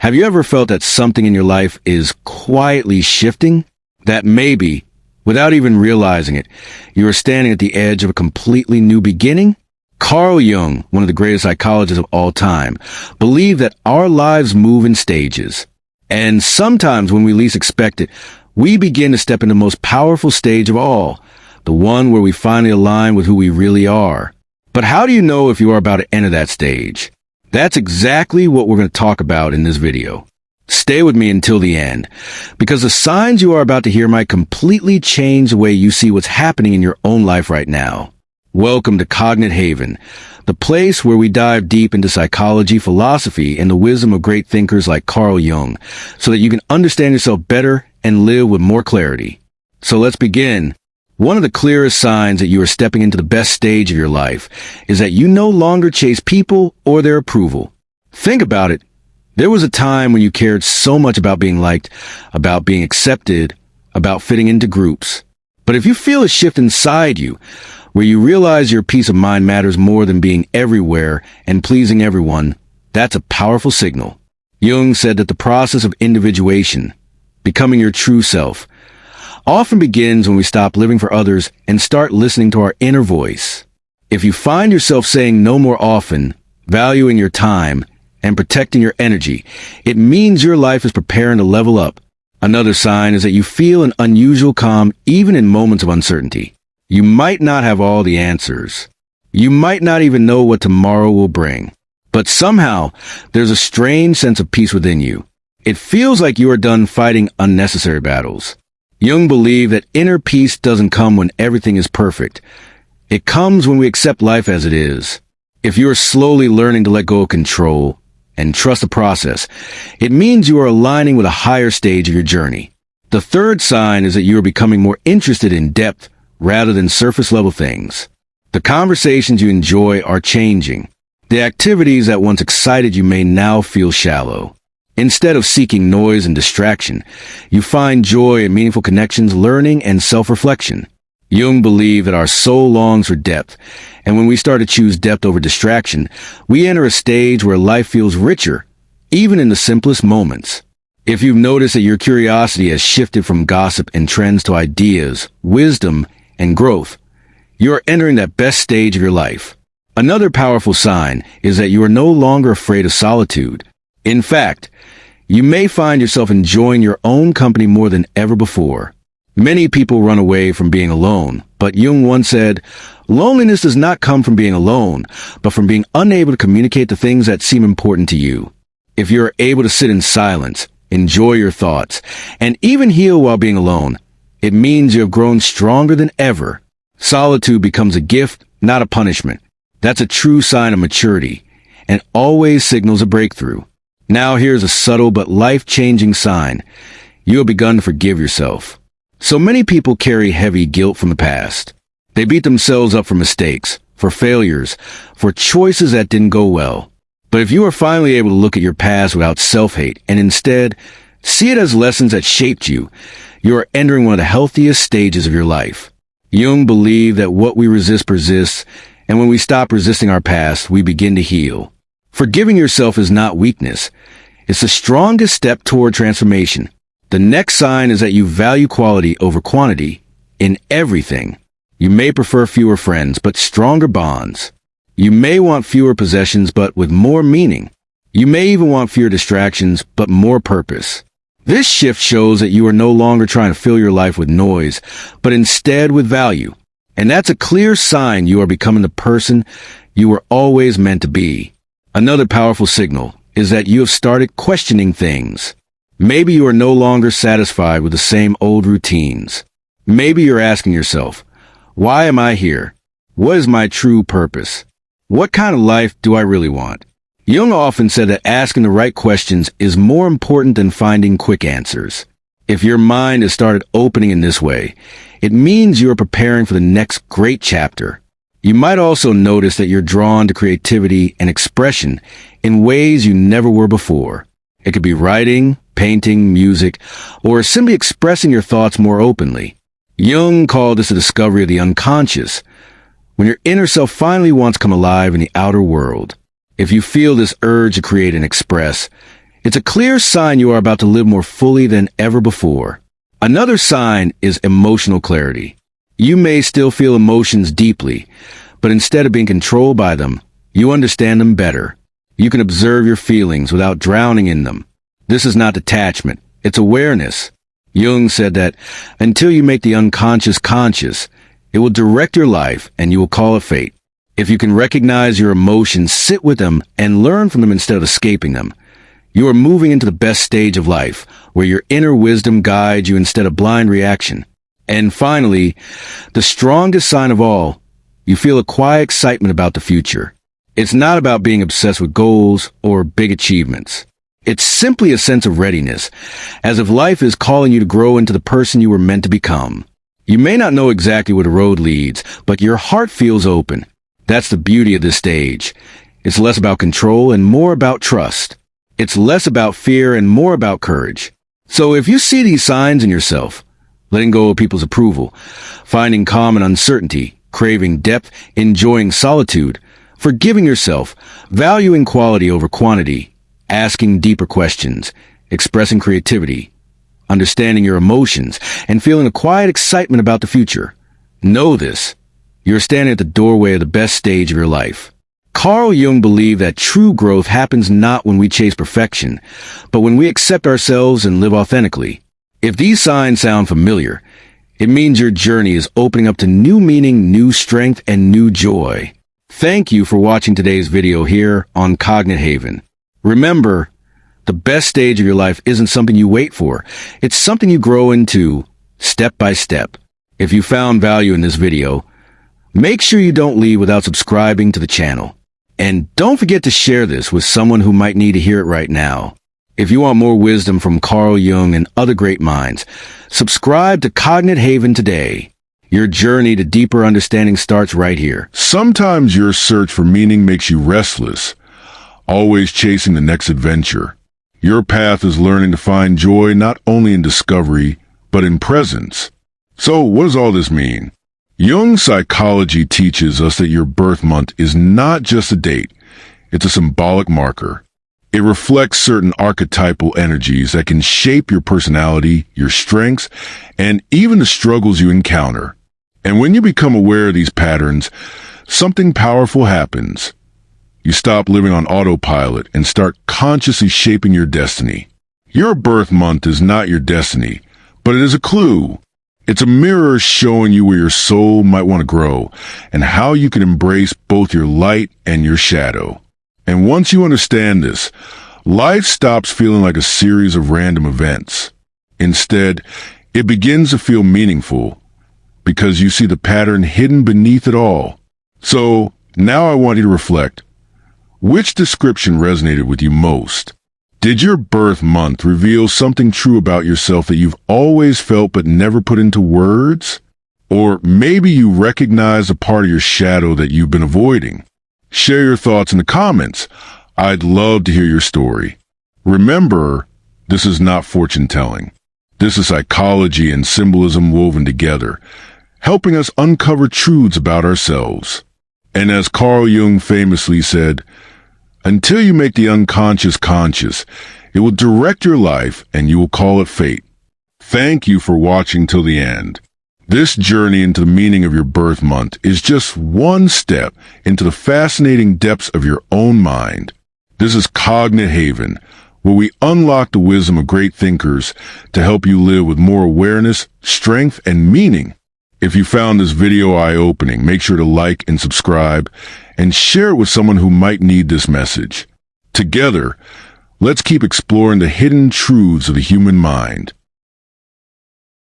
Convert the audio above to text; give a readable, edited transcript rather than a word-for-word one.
Have you ever felt that something in your life is quietly shifting? That maybe, without even realizing it, you are standing at the edge of a completely new beginning? Carl Jung, one of the greatest psychologists of all time, believed that our lives move in stages. And sometimes when we least expect it, we begin to step into the most powerful stage of all, the one where we finally align with who we really are. But how do you know if you are about to enter that stage? That's exactly what we're going to talk about in this video. Stay with me until the end, because the signs you are about to hear might completely change the way you see what's happening in your own life right now. Welcome to Cognit Haven, the place where we dive deep into psychology, philosophy, and the wisdom of great thinkers like Carl Jung, so that you can understand yourself better and live with more clarity. So let's begin. One of the clearest signs that you are stepping into the best stage of your life is that you no longer chase people or their approval. Think about it. There was a time when you cared so much about being liked, about being accepted, about fitting into groups. But if you feel a shift inside you, where you realize your peace of mind matters more than being everywhere and pleasing everyone, that's a powerful signal. Jung said that the process of individuation, becoming your true self, often begins when we stop living for others and start listening to our inner voice. If you find yourself saying no more often, valuing your time, and protecting your energy, it means your life is preparing to level up. Another sign is that you feel an unusual calm even in moments of uncertainty. You might not have all the answers. You might not even know what tomorrow will bring. But somehow, there's a strange sense of peace within you. It feels like you are done fighting unnecessary battles. Jung believed that inner peace doesn't come when everything is perfect. It comes when we accept life as it is. If you are slowly learning to let go of control and trust the process, it means you are aligning with a higher stage of your journey. The third sign is that you are becoming more interested in depth rather than surface-level things. The conversations you enjoy are changing. The activities that once excited you may now feel shallow. Instead of seeking noise and distraction, you find joy in meaningful connections, learning, and self-reflection. Jung believed that our soul longs for depth, and when we start to choose depth over distraction, we enter a stage where life feels richer, even in the simplest moments. If you've noticed that your curiosity has shifted from gossip and trends to ideas, wisdom, and growth, you are entering that best stage of your life. Another powerful sign is that you are no longer afraid of solitude. In fact, you may find yourself enjoying your own company more than ever before. Many people run away from being alone, but Jung once said, "Loneliness does not come from being alone, but from being unable to communicate the things that seem important to you." If you're able to sit in silence, enjoy your thoughts, and even heal while being alone, it means you have grown stronger than ever. Solitude becomes a gift, not a punishment. That's a true sign of maturity, and always signals a breakthrough. Now here's a subtle but life-changing sign. You have begun to forgive yourself. So many people carry heavy guilt from the past. They beat themselves up for mistakes, for failures, for choices that didn't go well. But if you are finally able to look at your past without self-hate and instead see it as lessons that shaped you, you are entering one of the healthiest stages of your life. Jung believed that what we resist persists, and when we stop resisting our past, we begin to heal. Forgiving yourself is not weakness. It's the strongest step toward transformation. The next sign is that you value quality over quantity in everything. You may prefer fewer friends, but stronger bonds. You may want fewer possessions, but with more meaning. You may even want fewer distractions, but more purpose. This shift shows that you are no longer trying to fill your life with noise, but instead with value. And that's a clear sign you are becoming the person you were always meant to be. Another powerful signal is that you have started questioning things. Maybe you are no longer satisfied with the same old routines. Maybe you're asking yourself, why am I here? What is my true purpose? What kind of life do I really want? Jung often said that asking the right questions is more important than finding quick answers. If your mind has started opening in this way, it means you are preparing for the next great chapter. You might also notice that you're drawn to creativity and expression in ways you never were before. It could be writing, painting, music, or simply expressing your thoughts more openly. Jung called this a discovery of the unconscious, when your inner self finally wants to come alive in the outer world. If you feel this urge to create and express, It's a clear sign you are about to live more fully than ever before. Another sign is emotional clarity. You may still feel emotions deeply, but instead of being controlled by them, you understand them better. You can observe your feelings without drowning in them. This is not detachment, it's awareness. Jung said that until you make the unconscious conscious, it will direct your life and you will call it fate. If you can recognize your emotions, sit with them, and learn from them instead of escaping them, you are moving into the best stage of life, where your inner wisdom guides you instead of blind reaction. And finally, the strongest sign of all, you feel a quiet excitement about the future. It's not about being obsessed with goals or big achievements. It's simply a sense of readiness, as if life is calling you to grow into the person you were meant to become. You may not know exactly where the road leads, but your heart feels open. That's the beauty of this stage. It's less about control and more about trust. It's less about fear and more about courage. So if you see these signs in yourself, letting go of people's approval, finding calm in uncertainty, craving depth, enjoying solitude, forgiving yourself, valuing quality over quantity, asking deeper questions, expressing creativity, understanding your emotions, and feeling a quiet excitement about the future, know this. You're standing at the doorway of the best stage of your life. Carl Jung believed that true growth happens not when we chase perfection, but when we accept ourselves and live authentically. If these signs sound familiar, it means your journey is opening up to new meaning, new strength, and new joy. Thank you for watching today's video here on Cognit Haven. Remember, the best stage of your life isn't something you wait for. It's something you grow into step by step. If you found value in this video, make sure you don't leave without subscribing to the channel. And don't forget to share this with someone who might need to hear it right now. If you want more wisdom from Carl Jung and other great minds, subscribe to Cognit Haven today. Your journey to deeper understanding starts right here. Sometimes your search for meaning makes you restless, always chasing the next adventure. Your path is learning to find joy not only in discovery, but in presence. So what does all this mean? Jung's psychology teaches us that your birth month is not just a date, it's a symbolic marker. It reflects certain archetypal energies that can shape your personality, your strengths, and even the struggles you encounter. And when you become aware of these patterns, something powerful happens. You stop living on autopilot and start consciously shaping your destiny. Your birth month is not your destiny, but it is a clue. It's a mirror showing you where your soul might want to grow and how you can embrace both your light and your shadow. And once you understand this, life stops feeling like a series of random events. Instead, it begins to feel meaningful because you see the pattern hidden beneath it all. So now I want you to reflect. Which description resonated with you most? Did your birth month reveal something true about yourself that you've always felt but never put into words? Or maybe you recognize a part of your shadow that you've been avoiding. Share your thoughts in the comments. I'd love to hear your story. Remember, this is not fortune-telling. This is psychology and symbolism woven together, helping us uncover truths about ourselves. And as Carl Jung famously said, until you make the unconscious conscious, it will direct your life and you will call it fate. Thank you for watching till the end. This journey into the meaning of your birth month is just one step into the fascinating depths of your own mind. This is Cognit Haven, where we unlock the wisdom of great thinkers to help you live with more awareness, strength, and meaning. If you found this video eye-opening, make sure to like and subscribe and share it with someone who might need this message. Together, let's keep exploring the hidden truths of the human mind.